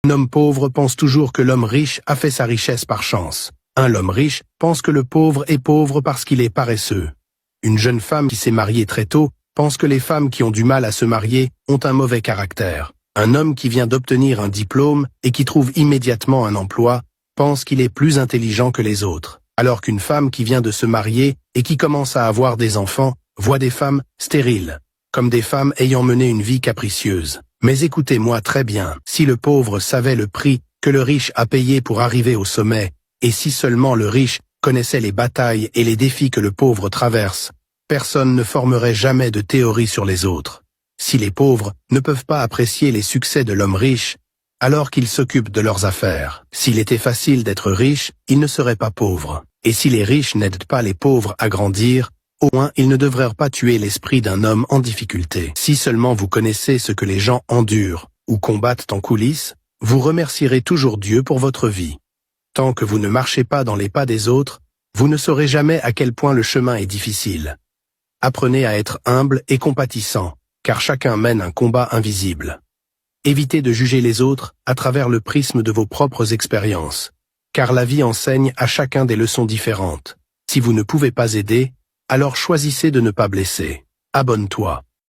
Un homme pauvre pense toujours que l'homme riche a fait sa richesse par chance. L'homme riche pense que le pauvre est pauvre parce qu'il est paresseux. Une jeune femme qui s'est mariée très tôt pense que les femmes qui ont du mal à se marier ont un mauvais caractère. Un homme qui vient d'obtenir un diplôme et qui trouve immédiatement un emploi pense qu'il est plus intelligent que les autres. Alors qu'une femme qui vient de se marier et qui commence à avoir des enfants voit des femmes stériles, comme des femmes ayant mené une vie capricieuse. Mais écoutez-moi très bien, si le pauvre savait le prix que le riche a payé pour arriver au sommet, et si seulement le riche connaissait les batailles et les défis que le pauvre traverse, personne ne formerait jamais de théorie sur les autres. Si les pauvres ne peuvent pas apprécier les succès de l'homme riche, alors qu'ils s'occupent de leurs affaires. S'il était facile d'être riche, ils ne seraient pas pauvres. Et si les riches n'aident pas les pauvres à grandir, au moins ils ne devraient pas tuer l'esprit d'un homme en difficulté. Si seulement vous connaissez ce que les gens endurent ou combattent en coulisses, vous remercierez toujours Dieu pour votre vie. Tant que vous ne marchez pas dans les pas des autres, vous ne saurez jamais à quel point le chemin est difficile. Apprenez à être humble et compatissant, car chacun mène un combat invisible. Évitez de juger les autres à travers le prisme de vos propres expériences, car la vie enseigne à chacun des leçons différentes. Si vous ne pouvez pas aider, alors choisissez de ne pas blesser. Abonne-toi.